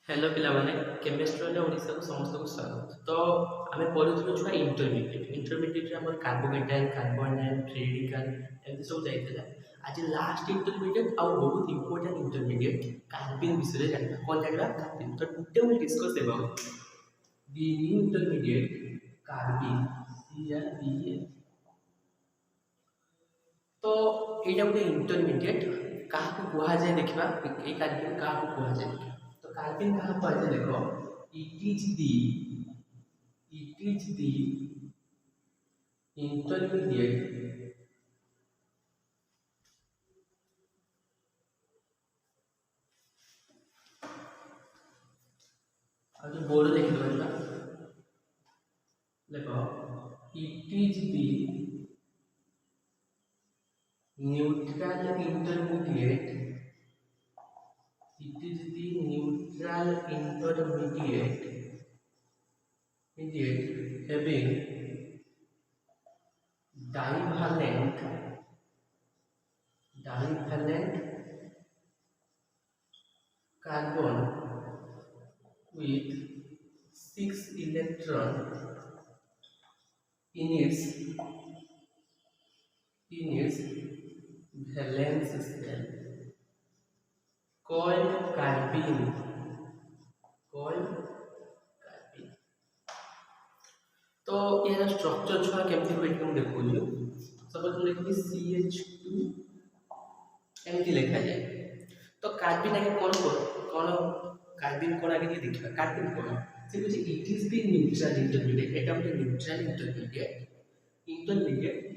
Hello पिलामाने chemistry Odisha को समस्त को स्वागत तो आमे पढुथुलु छुआ इंटरमीडिएट रे हमर कार्बोकेटाइन कार्बोनाइन फ्री रेडिकल एमती सब जाइतला आज लास्ट इंटरमीडिएट आ बहुत इंपोर्टेंट इंटरमीडिएट कार्बिन विषय जानबा कोन जानबा कार्बिन तो today we discuss about the new intermediate carbene CrBn तो एटा गोटे इंटरमीडिएट काहाको कुहा जाय देखिबा ए कार्बिन काहाको कुहा जाय तो कार्बिन कहाँ पर है देखो it is the intermediate और जो बोर्ड लिख दो इसका देखो it is the neutral intermediate it is the neutral intermediate having divalent carbon with 6 electron in its valence shell called carbene तो यार स्ट्रक्चर छुआ केमती हुए हम देखो सपोज हम देखो CH2 एमती लिखा जाए तो कार्बिन आगे कौन कार्बिन कौन आगे देखिबा कार्बिन कौन से कुछ it is the neutral intermediate एटा हमरे neutral intermediate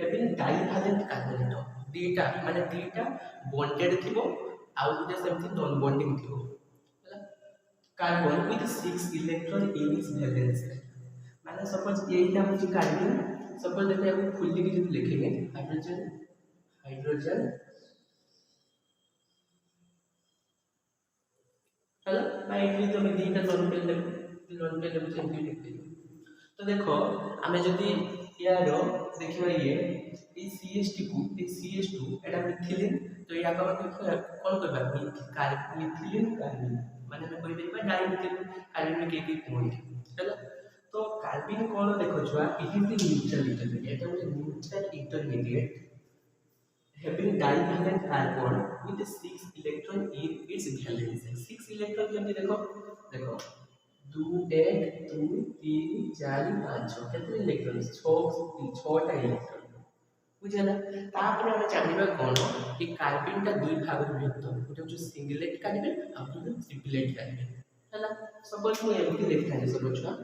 having divalent carbon दीटा माने दीटा बॉन्डेड थिबो आउ गुटे सेमथि नॉन बॉन्डिंग थिबो carbon with 6 electron in its valence माने सपोज एटा मुझे कार्बन सपोज देखो हम फुल्ली की जो लिखेंगे हाइड्रोजन हेलो मैं इटली तो मैं दीटा नॉन पेल सेमथि लिख तो देखो आमे जदी यार देखिबा ये CH2 को CH2 एटा मिथिलिन तो या का कोन करबा मिथिलिन कार्बन माने मैं कहि देबा डाइमिथिलिन कार्बन में के पॉइंट हैला तो कार्बिन कौन देखो छुआ it is the neutral intermediate एटा मतलब neutral intermediate having divalent carbon with 6 electron in its valence 6 electron केमती देखो 2 1 2 3 4 5 6 केते इलेक्ट्रॉन 6 टा इलेक्ट्रॉन बुझला तापर हम जानिबा कोन कि कार्बन टा दुई भाग में विभक्त गोटे जो सिंगलेट कार्बन और गोटे ट्रिपलेट कार्बन हैला सपोज मैं एमती लिखता है सब छुआ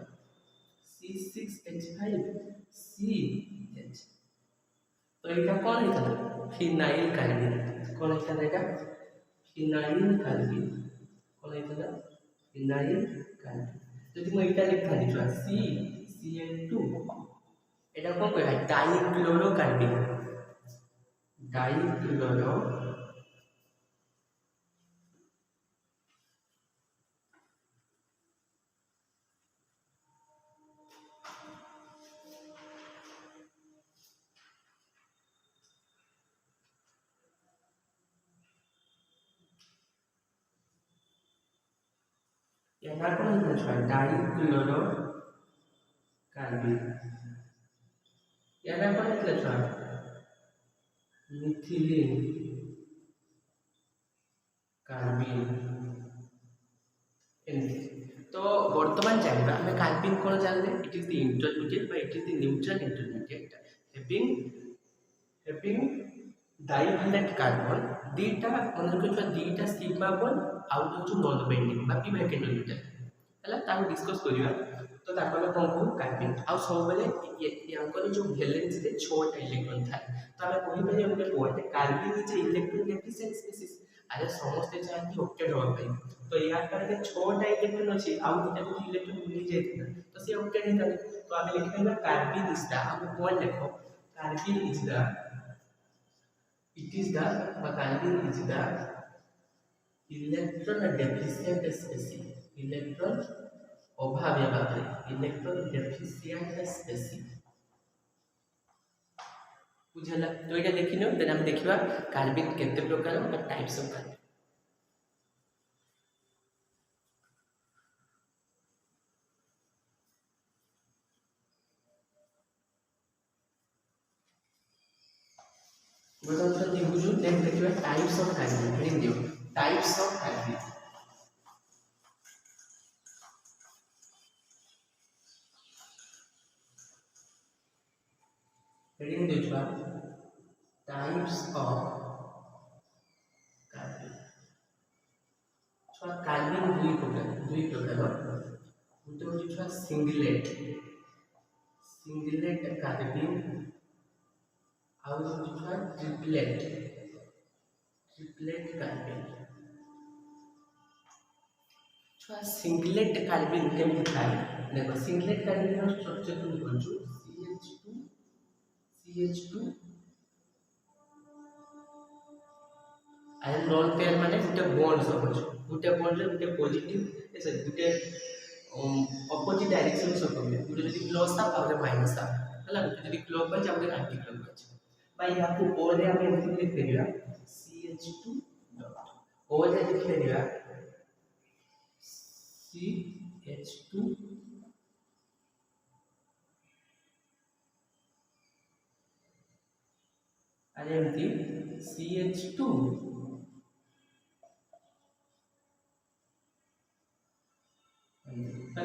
C6H5 CH तो ये कौन है फिनाइल कार्बिन कौन है এটা फिनाइल कार्बिन कौन है फिनाइल कार्बिन যদি মই এটা লিখা দিছো CCl2 এটা কোন কয় ডাইক্লোরো कार्बिन डाइक्लोरो याना कौन है डाइक्लोरो कार्बिन याना कौन है मिथिलिन कार्बिन तो वर्तमान जानबा हमें कार्बिन कौन जानले इट इज द इंटरमीडिएट बा it is the neutral intermediate having divalent carbon दीटा मन रखो दीटा सिग्मा बॉन्ड आउट हो जो नॉन बाइंडिंग बाकी वैकेंट न्यूट्रल हला ताको डिस्कस करिया तो ताको हम कोन को कार्बिन आ सब बेले यांकर जो वैलेंस रे 6 टा इलेक्ट्रॉन थाए तो हमें कहि परिया हमके point कार्बिन is electron deficient species अरे समस्त चाहती ऑक्टेट होगा भाई तो यार पर 6 टा इलेक्ट्रॉन अछि आउ दुटा जो इलेक्ट्रॉन मिल जाय तो से ऑक्टेट नहीं था तो हम लिखबे कार्बिन इज द हम पॉइंट देखो carbene is the it is the carbene is the electron deficient species electron अभाव या electron deficient species बुझला तो एटा देखिनो देन हम देखिबा कार्बिन केते प्रकार और टाइप्स ऑफ कार्बिन गोटे ऑप्शन लिखुछु देन देखिबा टाइप्स ऑफ कार्बन हेडिंग दियो टाइप्स ऑफ कार्बन हेडिंग दियो टाइप्स ऑफ कार्बन छुआ कार्बन दुई प्रकार गोटे हूँ छुआ सिंगलेट कार्बन आउ छुआ ट्रिपलेट कार्बन छुआ सिंगलेट कार्बन केमती थाए देखो सिंगलेट कार्बन स्ट्रक्चर को लिखु CH2 आयन नॉन पेयर माने गुटे बॉन्ड सपोज गुटे बॉन्ड रे गुटे पॉजिटिव ऐसे गुटे ऑपोजिट डायरेक्शन सो कमे गुटे जदी प्लस था और माइनस था हला गुटे जदी क्लॉकवाइज आ गुटे एंटी क्लॉकवाइज भाई याको ओ रे हम एमती लिख देबा CH2 डॉट ओ रे लिख देबा CH2 अरे एमती CH2 है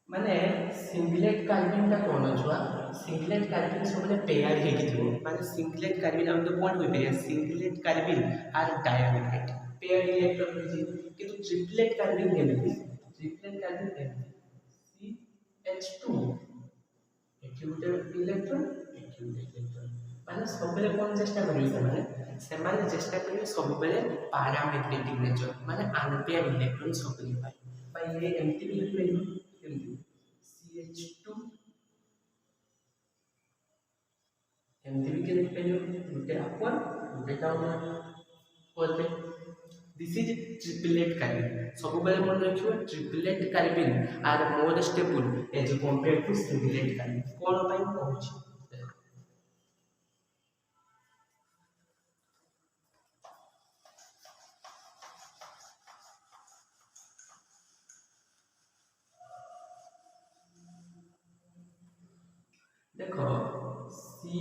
माने सिंगलेट कार्बन ता कोन छुआ सिंगलेट कार्बन सब पेयर हे कि थो माने सिंगलेट कार्बन हम तो कोन होई पे सिंगलेट कार्बन आर डायमिनेट पेयर इलेक्ट्रॉन होई किंतु ट्रिपलेट कार्बन केमति ट्रिपलेट कार्बन केमति CH2 एठी गुटे इलेक्ट्रॉन एठी गुटे इलेक्ट्रॉन माने सबले कोन चेष्टा करिवे से माने चेष्टा करिवे सबले पैरामेग्नेटिक नेचर माने अनपेयर इलेक्ट्रॉन सब पाए भाई ये एमटी भी लिख लेंगे एमटी CH2 एमटी भी के लिख लेंगे गुटे अपन गुटे डाउन बोलते दिस इज ट्रिपलेट कार्बन सब बेले मन रखियो triplet carbon are more stable as compare to singlet carbon कोन पाई कहूची देखो सी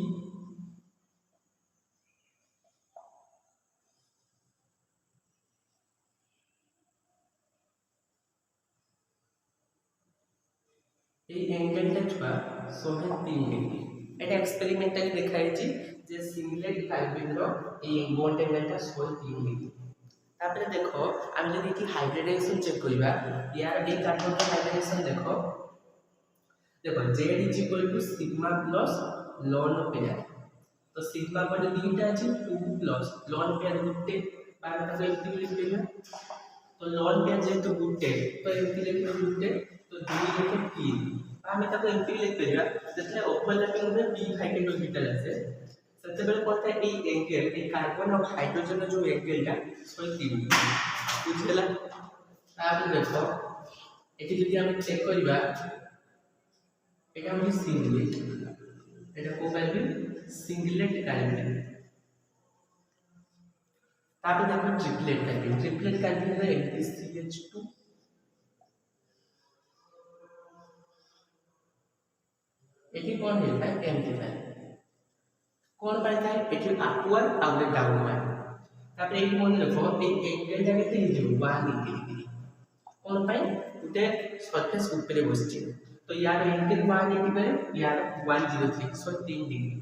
ए एंगल टा छुआ 103 डिग्री एटा एक्सपेरिमेंटली देखाई छी जे singlet carbon row a bond angle टा 103 डिग्री तापर देखो हम जदी कि हाइब्रिडाइजेशन चेक करबा यार ए कार्बन का हाइब्रिडाइजेशन देखो Z is equal to sigma plus ln pair तो सिग्मा पर दीटा अछि 2 प्लस ln पेयर गुटे बार का एमती लिख देबे तो ln पेयर जे तो गुटे तो एमती लिख गुटे तो 2 लिखे 3 हम एटा को एमती लिख देबा जतले ओवरलैपिंग में p हाइड्रोजन ऑर्बिटल আছে सबसे पहले कोन था ए एंगल ए कार्बन और हाइड्रोजन जो एंगल टा 3 बुझला तापर देखो एटी जदी हम चेक करबा এটা হলো সিঙ্গলেট এটা কো পাইবে সিঙ্গলেট कार्बन তারপর দেখো ট্রিপলেট कार्बन এর CH2 এটি কোন হয় এমটি হয় কোন পাই থাকে এটি আপওয়ার্ড আর ডাউনওয়ার্ড তারপর এই মনে রাখো এই এঙ্গেলটা কেতে হিজো 180 ডিগ্রি কোন পাই উতে সারফেস উপরে বসছে तो यार एंगल 180 करे यार 103 103 डिग्री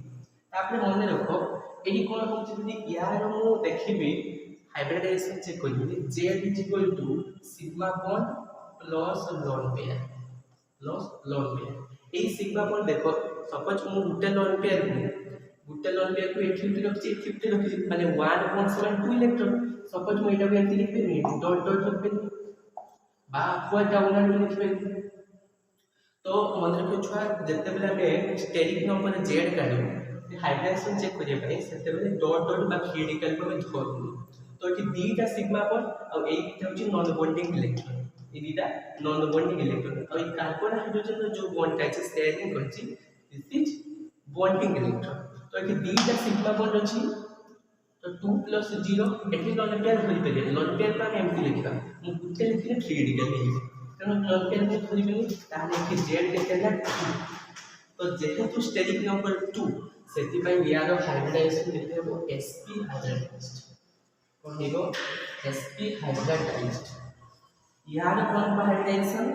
तापर मने रखो एही कोन होची जदी यार मु देखिबी हाइब्रिडाइजेशन चेक करबी Z is equal to sigma bond plus lone pair एही सिग्मा बॉन्ड देखो सपोज मु गुटे लॉन पेयर को एठी रखी माने 1 बॉन्ड समान 2 इलेक्ट्रॉन सपोज मु एटा को एंती लिखबी डॉट डॉट लिखबी बा अपवर्ड डाउनवर्ड लिखबी तो मन रखो छुआ जते बेला में स्टेरिक नंबर Z काढो हाइब्रिडाइजेशन चेक करिया पई सेते बेले डॉट डॉट बा क्रिटिकल को में धरु तो एठी दीटा सिग्मा बॉन्ड और एटा होची नॉन बॉन्डिंग इलेक्ट्रॉन ए दीटा नॉन बॉन्डिंग इलेक्ट्रॉन और ए कार्बन हाइड्रोजन जो बॉन्ड अछि शेयरिंग करछि दिस इज बॉन्डिंग इलेक्ट्रॉन तो एठी दीटा सिग्मा बॉन्ड अछि तो 2 + 0 एठी लॉन पेयर होई पे लॉन पेयर माने एमती लिखा मु गुटे लिखले क्रिटिकल हे कारण लॉन पेयर में धरिबेनी ताने कि Z केते ना तो जेहेतु स्टेरिक नंबर 2 ସେଥିପାଇଁ ୟାର ହାଇବ୍ରିଡାଇଜେସନ କେତେ ହେବ sp ହାଇବ୍ରିଡାଇଜ୍ଡ कोन हेबो sp हाइब्रिडाइज्ड यार कोन हाइब्रिडाइजेशन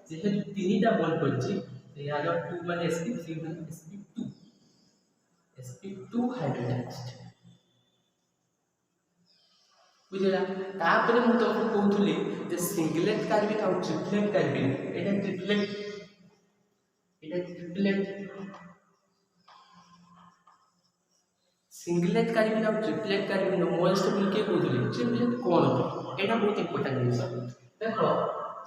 जेहेतु तीनटा बॉन्ड पड़छि तो यार 2 माने sp3 माने sp2 हाइब्रिडाइज्ड बुझला तापर मु तो कहउथली जे सिंगलेट कार्बन और ट्रिपलेट कार्बन एटा ट्रिपलेट सिंगलेट कार्बन और ट्रिपलेट कार्बन मोल स्टेबल के कहउथली ट्रिपलेट कोन एटा बहुत इंपोर्टेंट जिंस देखो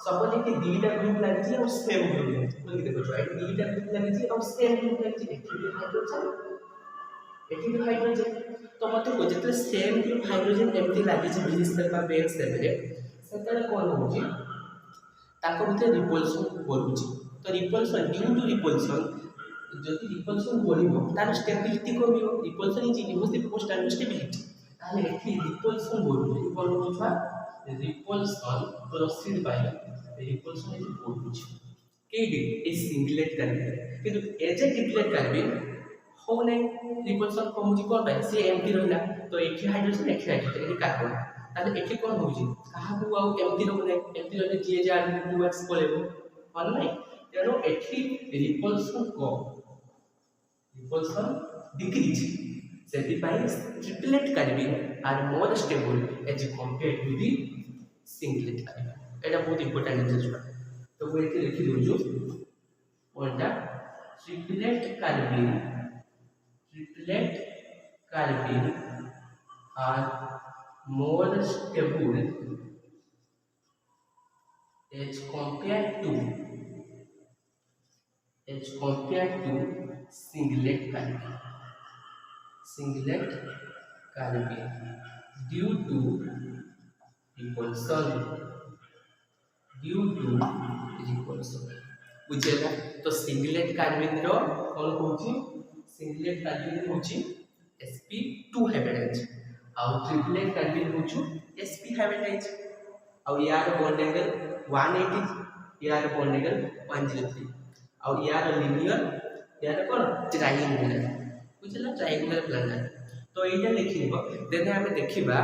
सबले के दीटा ग्रुप लागिछि और सेम ग्रुप लागिछि बोल देखो राइट दीटा ग्रुप लागिछि और सेम ग्रुप लागिछि एक्चुअली हाइड्रोजन एठी भी हाइड्रोजन तो मते को जेते सेम ग्रुप हाइड्रोजन एमती लागिछि बीच में बेस लेवल सेतले कोन होछि ताको भीतर रिपल्सन बढ़ुछि तो रिपल्सन ड्यू टू रिपल्सन जदि रिपल्सन बढ़िबो तार स्टेबिलिटी कमिबो repulsion is inhibit for stability ताले एठी रिपल्सन बढ़ुछि कोन होछा repulsion proceed by repulsion is बढ़ुछि केडी ए सिंगलेट कार्बन किंतु एज ए ट्रिपलेट कार्बन हो नै रिपल्सन कमुछि कोन बाय से एम्प्टी रहला तो एठी हाइड्रोजन एठी कार्बन ताले एठी कोन होछि काहाकू आउ एम्प्टी रहले जे जे आर टुवर्ड्स पळेबो ऑन नै तेरो एठी रिपल्सन डिक्रीज सेति पाई triplet carbon are more stable as compared to the singlet carbon एटा बहुत इंपोर्टेंट है तो वो एठी लिखि दोजो ओटा triplet carbon are more stable as compared to singlet carbon due to repulsion बुझेगा तो सिंगलेट कार्बन रो कोन होची सिंगलेट कार्बन होची sp2 हाइब्रिडाइज और ट्रिपलेट कार्बन होछु sp हाइब्रिडाइज और यार बॉन्ड एंगल 180 यार बॉन्ड एंगल 103 और यार लीनियर यार कोन ट्रायंगुलर बुझला ट्रायंगुलर प्लानर तो एटा लिखिबो देने हमें देखिबा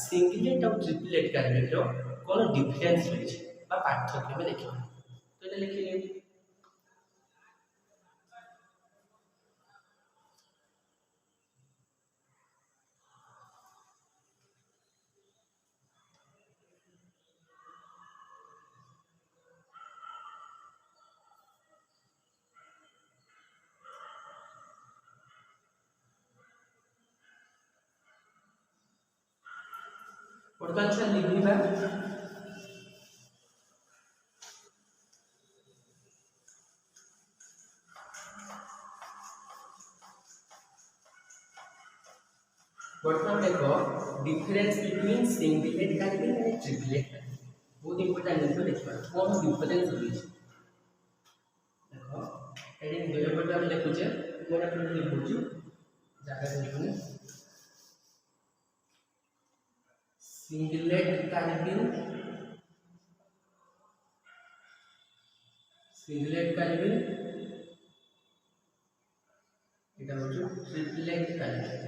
सिंगलेट और ट्रिपलेट कार्बन रो कोन डिफरेंस होछि बा पार्थक्य में देखिबा तो एटा लिखिले वर्तमान से लिखिबा वर्तमान देखो difference between singlet carbon and triplet बहुत इंपोर्टेंट है देखो कौन डिफरेंस होई देखो हेडिंग दोले पटे हम लिखुचे मोरा पर लिखुछु जागा लिखुने सिंगलेट कार्बन এটা হচ্ছে ट्रिपलेट कार्बन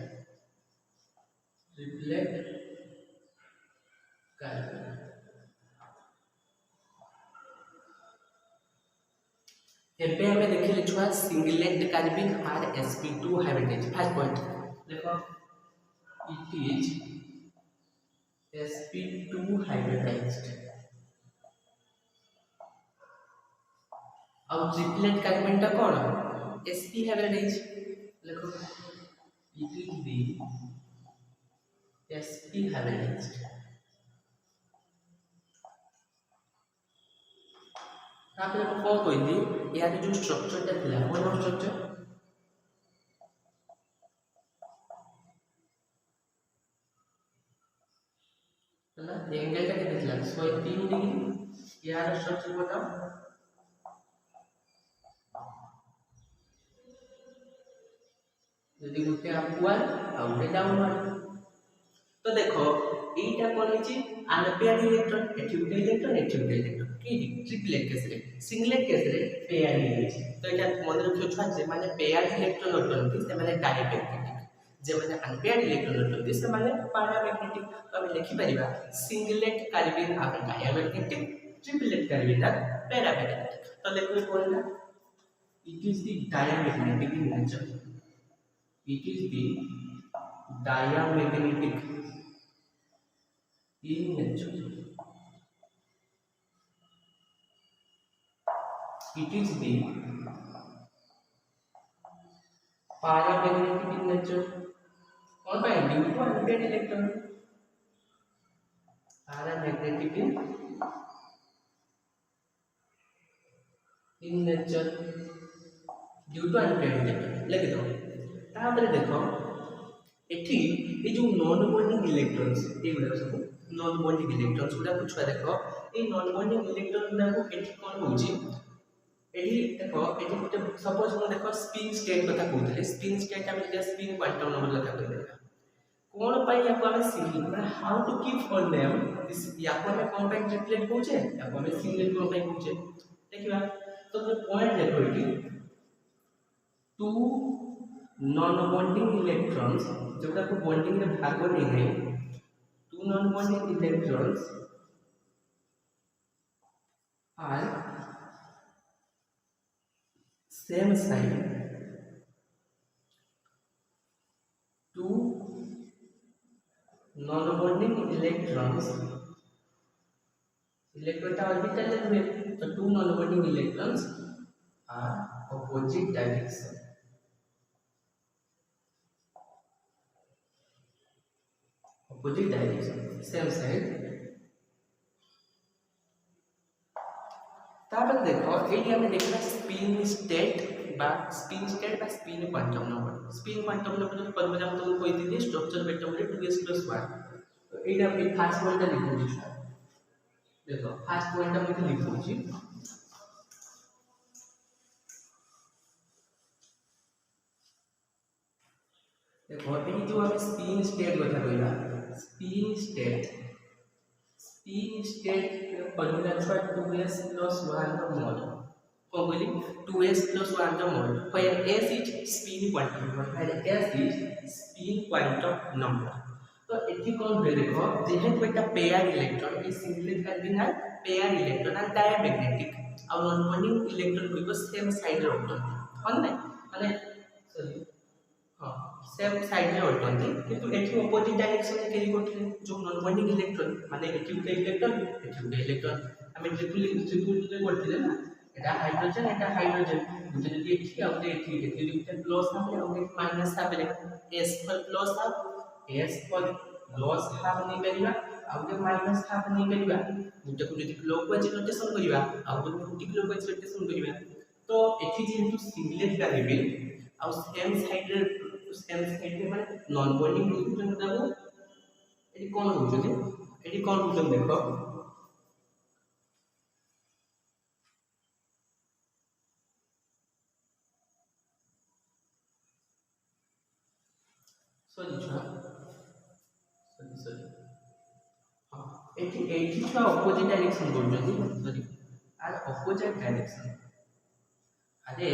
एबे हमें देखिले छुआ singlet carbon are sp2 hybridise first point देखो इट इज sp2 hybridized और ट्रिपलेट कार्बन टा कोन sp hybridized देखो it is the sp hybridized तापर को कौन कहली यार जो स्ट्रक्चर टा थिला कोन स्ट्रक्चर ना एंगल का कितना थिला 103 डिग्री यार स्ट्रक्चर बताओ यदि गुटे अपवर्ड और गुटे डाउनवर्ड तो देखो एटा कोन हिची अनपेयर्ड इलेक्ट्रॉन एठी गुटे इलेक्ट्रॉन की ट्रिपलेट केस रे सिंगलेट केस रे पेयर हे तो एटा मन रखियो छुआ जे माने पेयर्ड इलेक्ट्रॉन अटंती से माने डायमैग्नेटिक जे माने अनपेयर्ड इलेक्ट्रॉन अटंती से माने पैरामैग्नेटिक तो हम लिखि परिबा singlet carbon are diamagnetic triplet carbon are paramagnetic तो देखो कोन ना it is the diamagnetic in nature it is the diamagnetic in nature it is the paramagnetic in nature और by due to unpaired electron paramagnetic in nature due to unpaired electron लिख दो तापर देखो एठी ए जो नॉन बॉन्डिंग इलेक्ट्रॉन्स ए गुडा सब non bonding electrons गुडा कुछ देखो ए नॉन बॉन्डिंग इलेक्ट्रॉन गुडा को एठी कोन होची एठी देखो एठी गुटे सपोज मु देखो स्पिन स्टेट कथा कहउतले स्पिन स्टेट हम जे स्पिन क्वांटम नंबर कथा कहले कोन पाई या को हम सिंगल मतलब how to keep on them this या को हम कोन पाई ट्रिपलेट कहउचे या को हम सिंगल कोन पाई कहउचे देखिबा तो पॉइंट देखो एठी टू नॉन बॉन्डिंग इलेक्ट्रॉन्स जोटा को बॉन्डिंग रे भाग नहीं है two non bonding electrons are same side two non bonding electrons electron orbital में तो two non bonding electrons are opposite direction opposite direction same side तापर देखो एटी हमें देखना स्पिन स्टेट बा स्पिन क्वांटम नंबर जो पर हम तुमको कोई दी स्ट्रक्चर वेक्टर में 2s+1 तो एटा हम फास्ट वन टा लिखो छी देखो फास्ट वन टा मैं लिखो छी देखो एटी जो हम स्पिन स्टेट कथा कहला स्पिन स्टेट फॉर्मूला छ 2s+1 का मोल को बोली 2s+1 का मोल where s is spin quantum number where s is spin quantum number तो एठी कोन होय देखो जेहेतु एटा पेयर इलेक्ट्रॉन ए सिंगलेट कार्बन है पेयर इलेक्ट्रॉन और डायमैग्नेटिक और नॉन बॉन्डिंग इलेक्ट्रॉन को सेम साइड रे होतन कोन नै माने सॉरी हां सेम साइड रे होतन किंतु एठी ऑपोजिट डायरेक्शन रे कैरी करथले जो नॉन बॉन्डिंग इलेक्ट्रॉन माने एठी उटे इलेक्ट्रॉन हमें ट्रिपल रे करथले ना एटा हाइड्रोजन गुटे जदी एठी आउटे एठी जदी गुटे प्लस हाफ और एक माइनस हाफ रे s पर प्लस हाफ s पर प्लस हाफ नहीं परिबा और के माइनस हाफ नहीं परिबा गुटे को जदी क्लॉकवाइज रोटेशन करिबा और गुटे क्लॉकवाइज रोटेशन करिबा तो एठी जेहेतु सिंगलेट कार्बन और सेम साइड रे माने नॉन बॉन्डिंग इलेक्ट्रॉन दाबो एटी कोन होजो देखो सॉरी हां एटी छुआ ऑपोजिट डायरेक्शन बोलजोती सॉरी आर ऑपोजिट डायरेक्शन अरे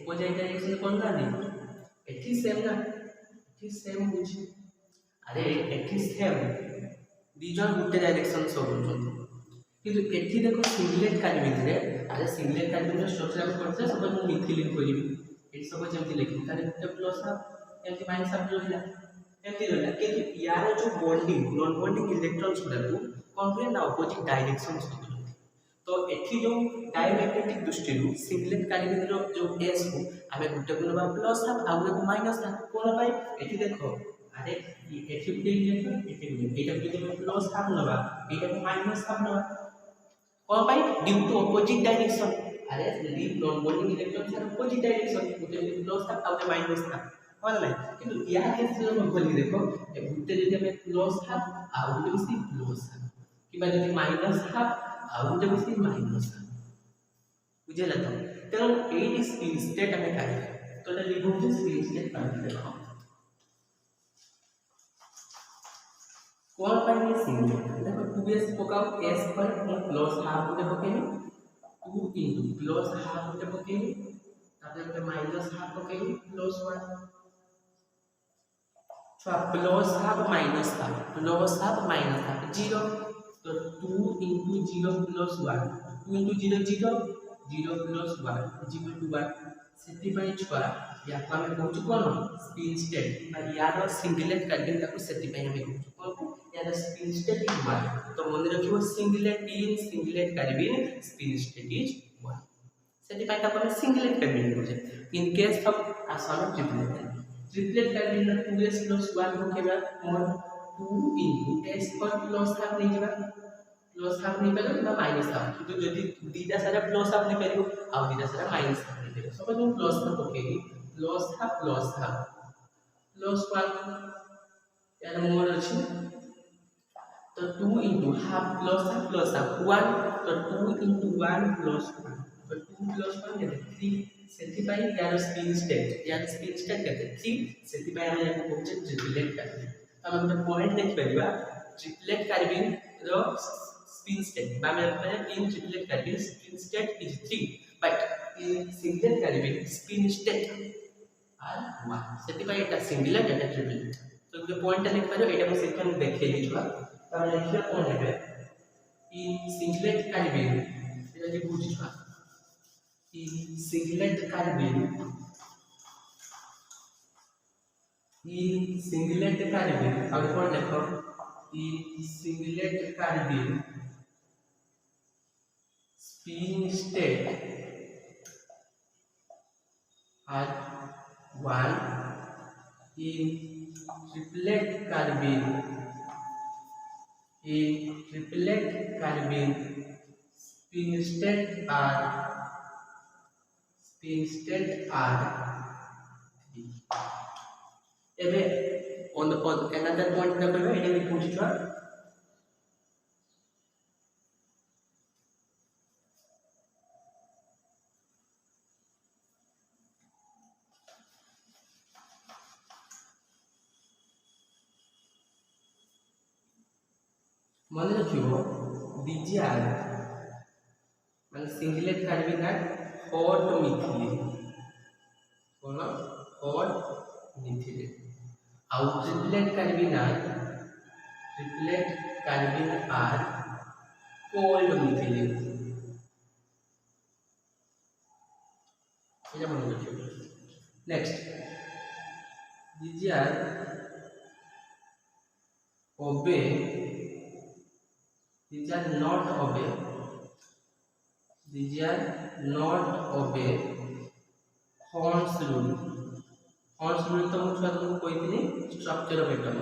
ऑपोजिट डायरेक्शन कोन गानी एटी सेम बुझी अरे एटी सेम दीजन गुटे डायरेक्शन सब बोलजोती किंतु एटी देखो सिंगलेट कार्बन रे अरे सिंगलेट कार्बन रे स्ट्रक्चर हम करते सब हम मिथिलिन करिबी एटी सब जेमति लिखि तारे गुटे प्लस हाफ एमति माइनस हाफ रहला एमति रहला किंतु यार जो बॉन्डिंग नॉन बॉन्डिंग इलेक्ट्रॉन्स गुडा को कौन ना ऑपोजिट डायरेक्शन से तो एठी जो डायमैग्नेटिक दृष्टि सिंगलेट कार्बन रो जो s को हमें गुटे को नबा प्लस हाफ आ गुटे को माइनस हाफ कोन पाई एठी देखो अरे एठी गुटे इलेक्ट्रॉन एठी एटा गुटे प्लस हाफ नबा एटा को माइनस हाफ नबा कोन पाई ड्यू टू ऑपोजिट डायरेक्शन अरे लीव नॉन बॉन्डिंग इलेक्ट्रॉन से ऑपोजिट डायरेक्शन गुटे प्लस हाफ आ माइनस हाफ कोन नै किंतु या केस जो हम बोली देखो ए गुटे जदी हमें प्लस हाफ आ गुटे बसी प्लस हाफ किबा जदी माइनस हाफ आ गुटे बसी माइनस हाफ बुझेला तो एटी स्पिन स्टेट हमें काढे तो एटा लिखो जे स्पिन स्टेट काढे देखो कौन पाइबे सिंगलेट देखो 2s पकाओ s पर मु प्लस हाफ गुटे पकेबी 2 इनटू प्लस हाफ गुटे पकेबी तापर गुटे माइनस हाफ पकेबी प्लस 1 छुआ प्लस हाफ माइनस हाफ 0 तो 2 into 0 plus 1 2 into 0 0 0 plus 1 is equal to 1 सेति पई छुआ या हमें कहू कोन स्पिन स्टेट बा यार सिंगलेट कार्बिन ताको सेति पई हमें कहू कोन यार स्पिन स्टेट इज 1 तो मन रखियो singlet carbene spin state is 1 सेति पई ताको हमें सिंगलेट कार्बिन कहू इन केस ऑफ आसाम ट्रिपलेट कार्बिन 2s plus 1 होकेबा मोर 2 into s पर प्लस हाफ नहीं जेबा प्लस हाफ नहीं पेलो ना माइनस हाफ तो जदी दीटा सारा प्लस हाफ नहीं पेलो आ दीटा सारा माइनस हाफ नहीं पेलो सपोज हम प्लस हाफ होकेगी प्लस हाफ प्लस 1 यार मोर अछि तो 2 into हाफ प्लस हाफ 1 तो 2 into 1 plus 1 तो 2 plus 1 केते 3 सेति पाई यार स्पिन स्टेट केते 3 सेति पाई हम याको कहू ट्रिपलेट कार्बिन हम ଗୋଟେ पॉइंट देख परिबा ट्रिपलेट कार्बिन रो स्पिन स्टेट बा हम in triplet carbene spin state is 3 but in singlet carbene spin state are 1 सेति पाई एटा सिंगलेट एटा ट्रिपलेट तो ଗୋଟେ पॉइंट लिख परिबा एटा हम सेकंड देखै लिछुआ त हम लिखिया कोन हेबे इन सिंगलेट कार्बिन एटा जे बुझिछुआ सिंगलेट कार्बिन और कौन देखो singlet carbene spin state are 1 in triplet carbene spin state are एबे on another point ना करबे एटा भी पूछिछवा मन रखियो DGR माने singlet carbene are hot methylene कोन हॉट मिथिलेट आउ triplet carbene are cold methylene এটা মনে রাখো next DGR obey DGR not obey Horn's rule तो मुझे तुमको कोई थी स्ट्रक्चर ऑफ एटम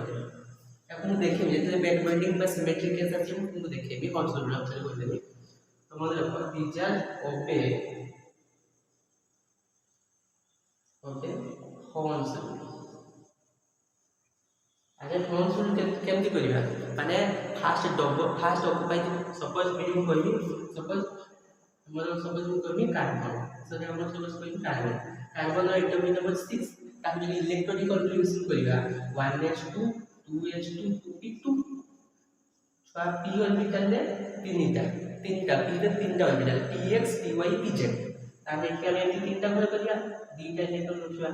এখন দেখে যেতে ব্যাক বাইন্ডিং বা সিমেট্রিক কেস আছে तुमको দেখে भी Horn's rule আপনি কই দেবে তো মনে রাখো DGR obey Horn's rule আরে Horn's rule কেমতি করিবা মানে ফার্স্ট অকুপাই सपोज मीडियम কইবি सपोज मु कहिबी कार्बन सो हम सपोज कहिबी कार्बन एटॉमिक नंबर 6 ताकि जो electronic contribution करिगा 1s2 2s2 2p2 छुआ p ऑर्बिटल रे तीनटा p रे तीनटा orbital px py pz Tame के हम तीनटा घर करिया दीटा इलेक्ट्रॉन छुआ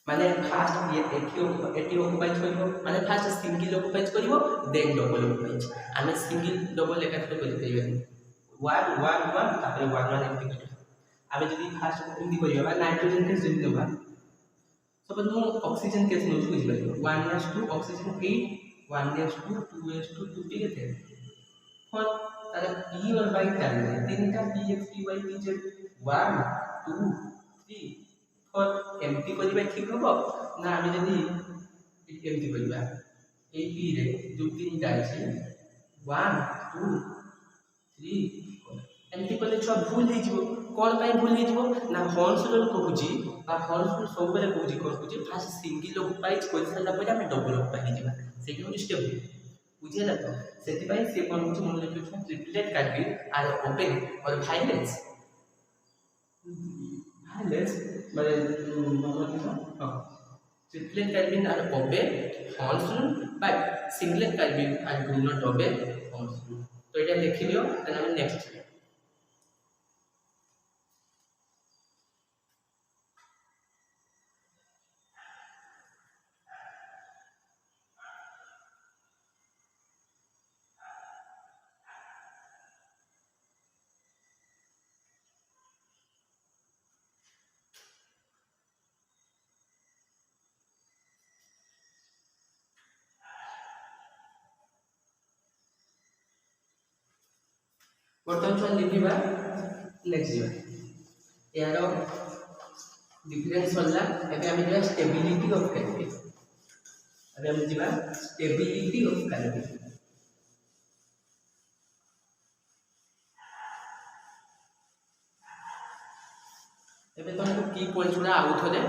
माने फास्ट ये एटी ऑक्युपाइज करिवो माने फास्ट सिंगल ऑक्युपाइज करिवो देन डबल ऑक्युपाइज आमे सिंगल डबल एकात्र करि परिबा 1 1 1 तापर 1 1 एमती करिया आमे जदी फास्ट एमती करिया नाइट्रोजन केस जदी देबा सपोज मु ऑक्सीजन केस नो बुझि परिबो 1s2 oxygen 8 1s2 2s2 2p केते फॉर तारे p और y टाइम तीनटा px py pz 1 2 3 for empty करिबा ठीक हबो ना आमे जदी एमती करिबा ए p रे जो तीनटा अछि 1 2 3 एमती कले छ भूल हे जिवो कोन पाई भूल हे जिवो ना हॉर्न्स रूल कहूची आ हॉर्न्स रूल सब बेले कहूची कहूची फास्ट सिंगल ऑक्युपाइज कर साला पहिले आमे डबल ऑक्युपाइज हे जिबा सेठी होची स्टेप बुझिला तो सेति पाई से कोन होची मन लेके छ ट्रिपलेट कार्बिन आर ओपन और वायलेंस माने नंबर किसा हां ट्रिपलेट कार्बिन आर ओपन हॉर्न्स rule but singlet carbene and do not obey Ohm's rule. तो এটা লিখি দিও দেন আমি নেক্সট বর্তমান ছয় লিখিবা নেক্সট ଯିବା এয়ার ডিফারেন্স সরলা ଏବେ ଆମେ ଯିବା ଷ୍ଟେବିଲିଟି ଅଫ କାର୍ବିନ ଏବେ ଆମେ ଯିବା ଷ୍ଟେବିଲିଟି ଅଫ କାର୍ବିନ ଏବେ ତମକୁ କି ପଏଣ୍ଟ ଗୁଡ଼ା ଆଉ ଥରେ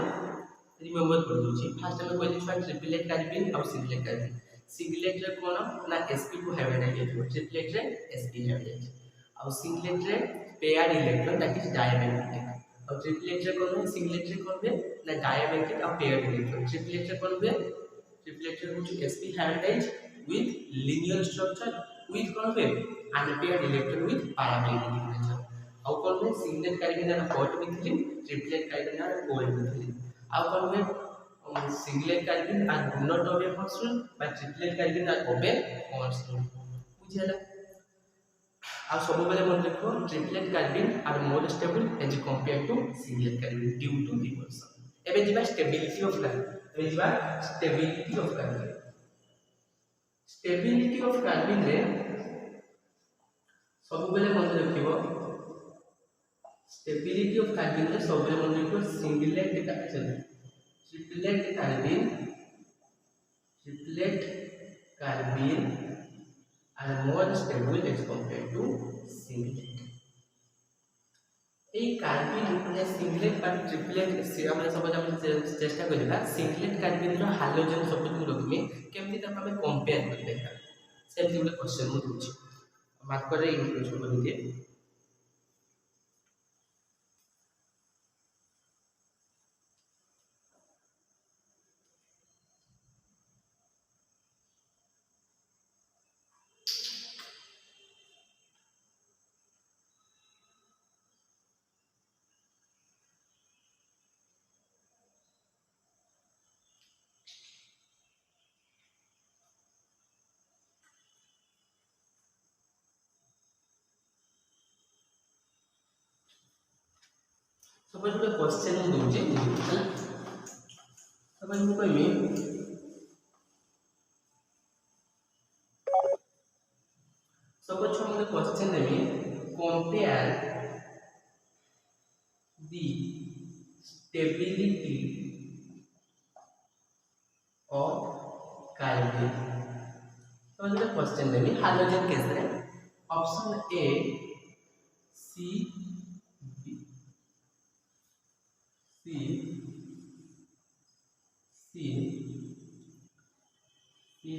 ରିମେମ୍ବର କରିଦେଉଛି ଫାର୍ଷ୍ଟ ଆମେ କହିଲେ ଛୁଆ ଟ୍ରିପଲେଟ୍ କାର୍ବିନ ଆଉ ସିଙ୍ଗଲେଟ୍ କାର୍ବିନ सिंगलेट रे कोन ना sp2 हाइब्रिडाइज है ट्रिपलेट रे sp हाइब्रिडाइज और सिंगलेट रे paired electron that is diamagnetic और ट्रिपलेट रे कोन सिंगलेट रे कोन बे ना डायमैग्नेटिक और पेयर्ड इलेक्ट्रॉन ट्रिपलेट रे कोन बे ट्रिपलेट रे होची sp hybridise with linear structure with कोन बे unpaired electron with paramagnetic nature और कोन बे सिंगलेट कार्बन ना हॉट मिथिलिन ट्रिपलेट कार्बन ना कोल्ड मिथिलिन और कोन बे singlet carbon are do not obey Ohm's rule but triplet carbon are obey Ohm's rule बुझियला आ सब बेले मन देखो triplet carbon are more stable as compare to singlet carbon due to repulsion एबे जिबा स्टेबिलिटी ऑफ कार्बन एबे जिबा स्टेबिलिटी ऑफ कार्बन रे सब बेले मन देखिबो स्टेबिलिटी ऑफ कार्बन रे सब बेले मन देखिबो singlet carbon triplet carbon are more stable as compared to singlet এই कार्बन মানে सिंगलेट বা ट्रिपलेट আমরা সবাই আমরা চেষ্টা করিবা सिंगलेट कार्बन ର हाइड्रोजन सबको रखिमे केमति ता हम कंपेयर कर देखा सेमति ଗୋଟେ क्वेश्चन मु दूची मार्कर रे इंक्लूड कर दिए सपोज गोटे क्वेश्चन मु दूचे सपोज मु कहबी सपोज हम गोटे क्वेश्चन देबी compare the stability of carbon तो गोटे क्वेश्चन देबी हाइड्रोजन केस रे option A C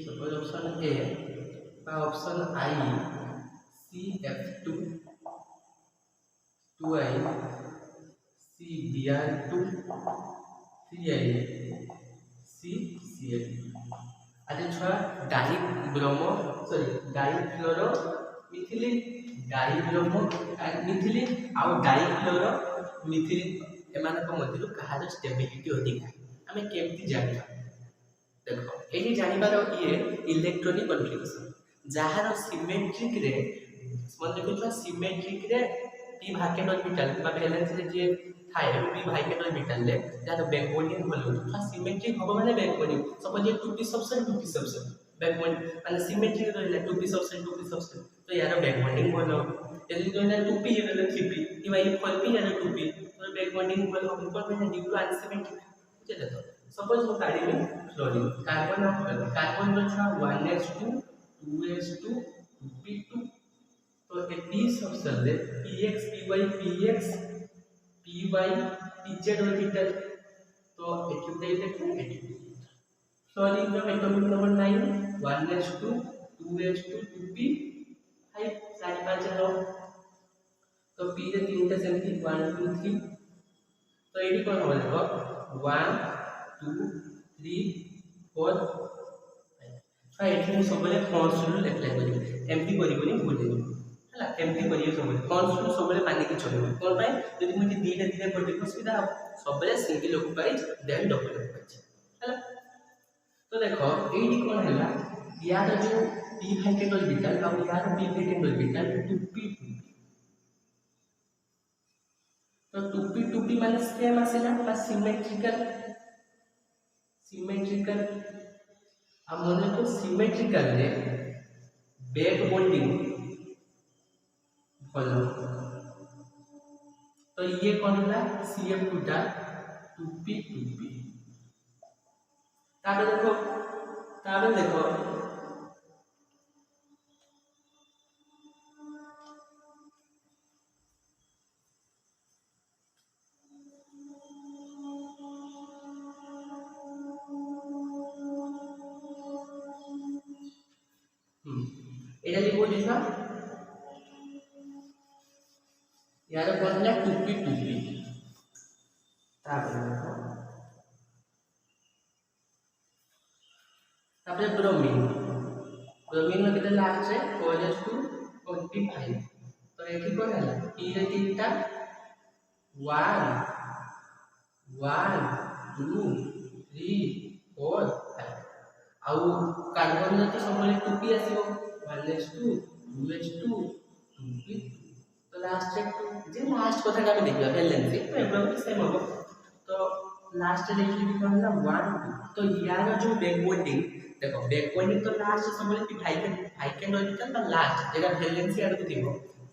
suppose option A by option I CF2 2I CBr2 3I CCl आते छुआ डाइब्रोमो डाइफ्लोरो मिथिलिन डाइब्रोमो मिथिलिन आउ डाइफ्लोरो मिथिलिन एमानक मध्यरु कहार स्टेबिलिटी अधिक आमे केमति जानिबा देखो एही जानिबार ये इलेक्ट्रॉनिक कन्फिगरेशन जहार सिमेट्रिक रे मन देखो छ सिमेट्रिक रे p भाकेट ऑर्बिटल बा बैलेंस रे जे थाए p भाकेट ऑर्बिटल ले जहार बैकबोनियन बोलो छ सिमेट्रिक होबो माने बैकबोनियन सपोज ये 2p सबसेट बैकबोनियन माने सिमेट्रिक रहला 2p सबसेट तो यार बैकबोनियन बोलो यदि तो ना 2p ये वाला 3p ये भाई 4p या 2p तो बैकबोनियन बोलो हम पर में ड्यू टू अनसिमेट्रिक चले तो सपोज वो गाड़ी में फ्लोरिन कार्बन ऑफ कार्बन रो छ 1s2 2s2 p2 तो ए p सबसेट दे px py px py pz orbital तो एटू दे देखो एटू फ्लोरिन रो atomic number 9 1s2 2s2 2p 5 4 5 रो तो p रे तीनटा सेमती 1 2 3 तो एडी कोन हो देखो 1 2 3 4 5 तो ये सब फर्स्ट रूल अप्लाई करेंगे एमती करनी भूल है एमती करिए सब फर्स्ट रूल सब मानिक चलो कौन जब मुझे दीटा दीटा कर असुविधा सब single occupies then double occupies है। तो देख ये कौन है यार जो पी वैकेंट ऑर्बिटल और यार P vacant orbital 2p 2p तो 2p 2p माने सेम आसेला बा सिमेट्रिकल सिमेट्रिकल अब मन को सिमेट्रिकल रे बैक बॉन्डिंग भलो तो ये कौन है CF2 टा 2p 2p ताबे देखो এটা লিখবো যেটা यार कौन है 2p 2p ताबे देखो ताबे ब्रोमीन ब्रोमीन में कितना लास्ट है 4:25 तो ये कौन है p रे तीनटा 1 1 2 3 4 5 आउ कार्बन तो सब 2p आसीबो 1s2 2h2 2p तो लास्ट जे लास्ट कथा का देखला वैलेंसी तो एकदम सेम हो तो लास्ट देखली भी कौन है 1 2 तो यार जो बैक बॉन्डिंग देखो बैक बॉन्डिंग तो लास्ट सब कि भाइकेंट ऑर्बिटल का लास्ट जेगा वैलेंसी आड़ दिबो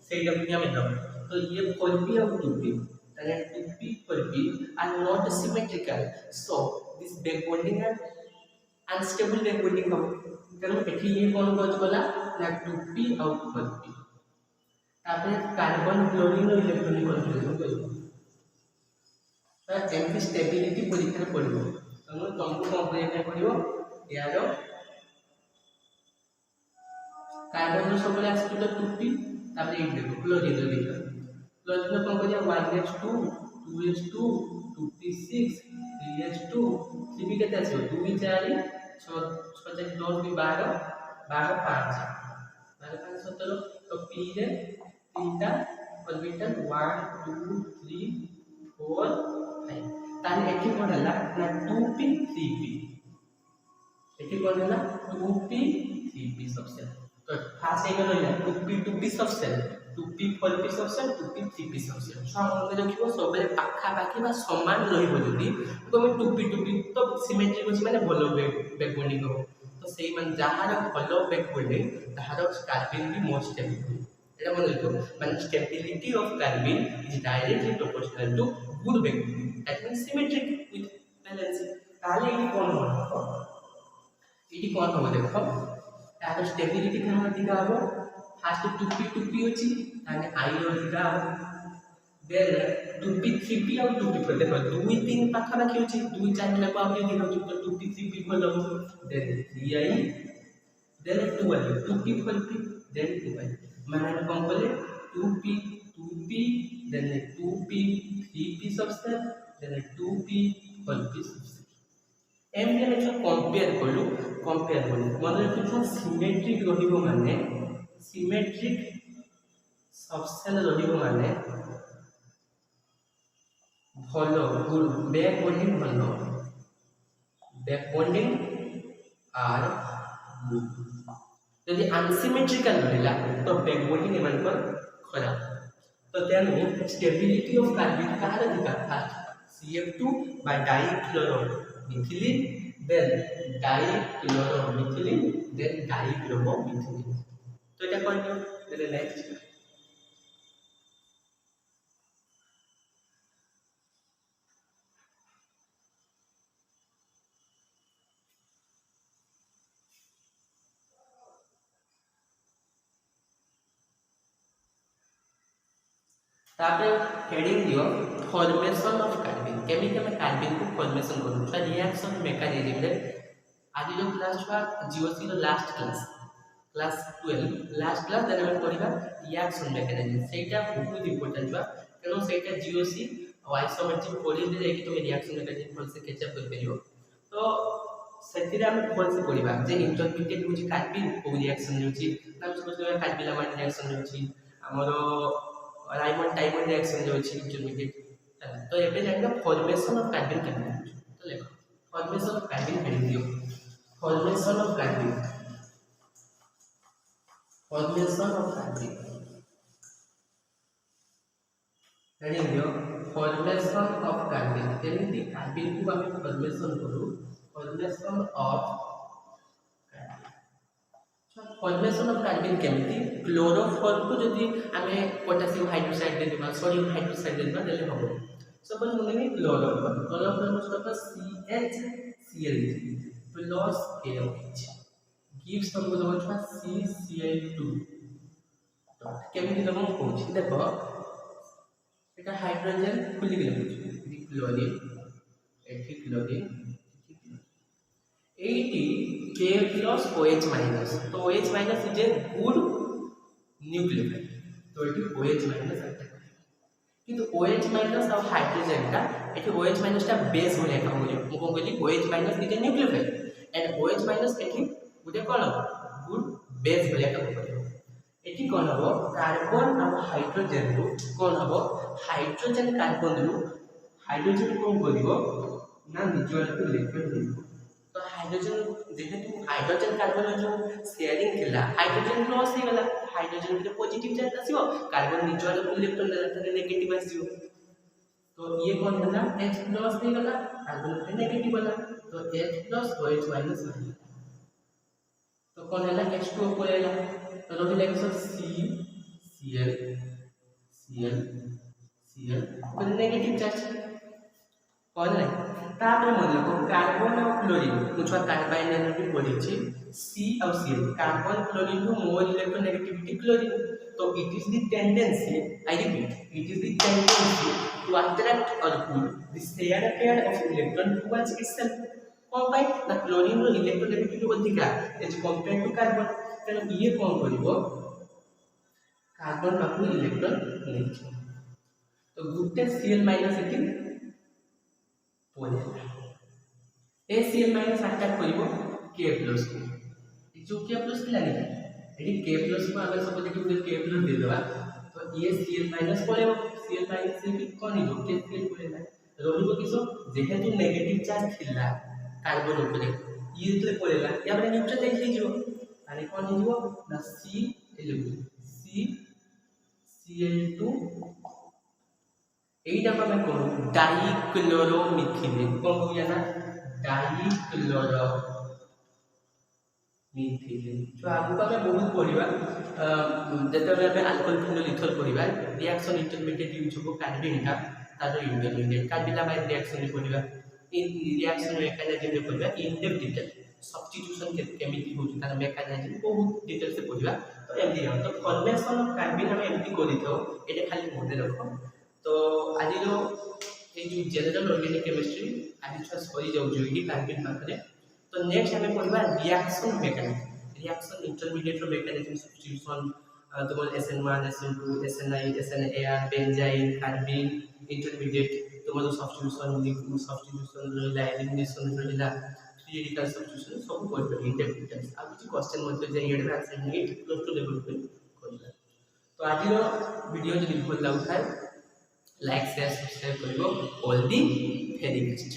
सेटा भी हमें दो तो ये 4p और 2p ताने 2p 4p are not symmetrical so this back bonding are unstable back bonding हो कारण एठी ये कौन कोच गला ना 2p और 4p तापे कार्बन क्लोरीन और इलेक्ट्रॉनिक कन्फर्मेशन करिवो तो एमपी स्टेबिलिटी परीक्षा पड़िवो तनो तुमको कौन करने पड़िवो यार कार्बन जो सब आसी तो 2p तापे एक देखो क्लोरीन क्लोरीन कौन करिया 1h2 2h2 2p6 3h2 3p केते आछो 2 4 6 6 10 12 12 5 12 5 17 तो p रे तीनटा ऑर्बिटल 1 2 3 4 5 ताने एठी कोन हला ना 2p 3p एठी कोन हला 2p 3p सबसेल तो फास्ट एगो रहला 2p 2p subshell 2p 4p subshell 2p 3p subshell सब मन रखिबो सबले पाखा पाखी बा समान रहिबो जदी तो मैं 2p 2p तो सिमेट्रिक होछि माने भलो बैक बॉन्डिंग हो तो सेही मन जहार भलो बैक बॉन्डिंग तहार कार्बन भी मोस्ट स्टेबल এটা মনে রাখো মানে stability of carbene is directly proportional to good back that means symmetric with balance তাহলে এটি কোন হবে দেখো তার স্টেবিলিটি কেমন দিকে হবে ফার্স্ট 2p 2p ଅଛି তাহলে i ର দিকে হবে দেন 2p 3p ଆଉ 2p দেখো 2 3 পাখাপাখি ଅଛି 2 4 লাগা আমি দিকে হচ্ছে তো 2p 3p ଭଲ হবে দেন 3i দেন 2i 2p 4p then 2i माने कौन बोले 2p 2p then 2p 3p subset then 2p 4p subset एम के जो कंपेयर करू माने जो सिमेट्रिक रहिबो माने सिमेट्रिक सबसेल रहिबो माने भलो गुड बैक बॉन्डिंग भलो बैक बॉन्डिंग आर गुड यदि अनसिमेट्रिकल रहिला तो बैक बॉन्डिंग एमन पर खराब तो तेनु स्टेबिलिटी ऑफ कार्बन कहार अधिकार first CF2 by dichloromethylene then dichloromethylene then dibromomethylene तो এটা কোন দেন নেক্সট तापर हेडिंग दियो फॉर्मेशन ऑफ कार्बन केमिकल में कार्बन को फॉर्मेशन करू छ रिएक्शन मेकानिज्म रे आज जो क्लास छुआ जीओसी रो last class 12 last class then हम पढिबा रिएक्शन मेकानिज्म सेटा बहुत इंपोर्टेंट बा कारण सेटा जीओसी और आइसोमेट्रिक पॉलिश दे कि तुम रिएक्शन मेकानिज्म फल से कैच अप कर परियो तो ସେଥିରେ ଆମେ ଭଲସେ ପଢ଼ିବା ଯେ ଇଣ୍ଟରମିଡ଼ିଏଟ୍ ହେଉଛି କାର୍ବିଲ୍ କେଉଁ ରିଆକ୍ସନ୍ ହେଉଛି ନା କାର୍ବିଲ୍ ଆମାଇନ୍ ରିଆକ୍ସନ୍ ହେଉଛି ଆମର ରାଇମଣ୍ଡ ଟାଇମଣ୍ଡ ରିଆକ୍ସନ୍ ହେଉଛି ଇଣ୍ଟରମିଡ଼ିଏଟ୍। ତ ଏବେ ଜାଣିବା ଫର୍ମେସନ୍ ଅଫ୍ କାର୍ବିଲ୍ କେମିତି ହେଉଛି। ତ ଲେଖ ଫର୍ମେସନ୍ ଅଫ୍ କାର୍ବିଲ୍ ହେଡ଼ି ଦିଅ ଫର୍ମେସନ୍ ଅଫ୍ କାର୍ବିଲ୍ हेडिंग दियो फॉर्मेशन ऑफ कार्बिन केमिति कार्बिन को हम फॉर्मेशन करू फॉर्मेशन ऑफ कार्बिन केमिति क्लोरोफॉर्म को जदी हमें पोटेशियम हाइड्रोक्साइड दे देबा सोडियम हाइड्रोक्साइड दे देबा देले हबो सपोज मुने chloroform stop CHCl plus KOH gives हमको दबो छा CCl2 डॉट केमिति दबो कहूची देखो এটা हाइड्रोजन खुली गेल एठी chlorine eighty K plus OH minus तो OH minus is a good nucleophile तो एठी OH minus आता किंतु OH minus और हाइड्रोजन का एठी OH minus ता बेस होले काम होले मु को कहली OH minus is a nucleophile and OH minus एठी गुडे कोन गुड बेस होले काम करे एठी कोन हो कार्बन और हाइड्रोजन रो कोन हो हाइड्रोजन कार्बन रो हाइड्रोजन कोन करिवो ना निजवाल को इलेक्ट्रॉन देबो तो हाइड्रोजन जेहेतु हाइड्रोजन कार्बन जो शेयरिंग थिला हाइड्रोजन लॉस हे गला हाइड्रोजन के पॉजिटिव चार्ज आसीबो कार्बन निजवाल को इलेक्ट्रॉन देला त नेगेटिव आसीबो तो ये कोन होला H+ हे गला कार्बन के नेगेटिव वाला तो H+ OH- तो कोन होला H2O परेला तो रहिला कि Cl कोन नेगेटिव चार्ज कोन नै तापर मन लो कार्बन और क्लोरीन मुछवा कार्बाइन एनर्जी पड़ी छी C और Cl कार्बन क्लोरीन को मोर इलेक्ट्रोनेगेटिविटी क्लोरीन तो it is the tendency I repeat it is the tendency to attract और pull the share pair of electron towards itself कोन पाई ना क्लोरीन रो इलेक्ट्रोनेगेटिविटी अधिका एज कंपेयर टू कार्बन तेन ये कोन करिवो कार्बन पाखु इलेक्ट्रॉन नै तो गुटे Cl- एटी पड़ेगा ACl- अटैक करिवो K+ को जो K+ की लागे एटी K+ को आगे सब देखि गुटे K+ दे देबा तो ये Cl- पड़ेबो Cl- से भी कोन हो KCl पड़ेला रहिबो किसो जेहेतु नेगेटिव चार्ज थिला कार्बन ऊपर ये तो पड़ेला या बरे न्यूट्रलाइज हो जिवो आनी कोन हो जिवो ना CCl2 एटा को मैं कहूं डाइक्लोरोमिथिलिन कोन कहूया ना डाइक्लोरोमिथिलिन तो आगु का मैं बहुत पढ़िबा जते में अल्कोहल फिनोल इथर पढ़िबा रिएक्शन इंटरमीडिएट यूज हो कार्बिन का तारो इंटरमीडिएट कार्बिन बाय रिएक्शन रे पढ़िबा इन रिएक्शन मैकेनिज्म रे पढ़िबा इन डेप्थ डिटेल सब्स्टिट्यूशन केमिति होची तार मैकेनिज्म बहुत डिटेल से पढ़िबा तो एमडी तो फॉर्मेशन ऑफ कार्बिन हम एमडी करिथो एटा खाली मने रखो तो आज जो ये जो जनरल ऑर्गेनिक केमिस्ट्री आज छुआ सरी जाउ जोइडी कार्बिन पाखरे तो नेक्स्ट हमें पढ़िबा रिएक्शन मैकेनिज्म रिएक्शन इंटरमीडिएट रो मैकेनिज्म सब्स्टिट्यूशन तो SN1 SN2 SNI SNAR benzyne carbene intermediate तो सब्स्टिट्यूशन रहिला एलिमिनेशन रहिला फ्री रेडिकल सब्स्टिट्यूशन सब पढ़िबा इन डेप्थ डिटेल्स आ कुछ क्वेश्चन मत जे एडवांस नीट प्लस 2 लेवल पे करिला तो आज रो वीडियो जदि भल लागु थाए लाइक शेयर सब्सक्राइब करिवो ऑल दी वेरी बेस्ट।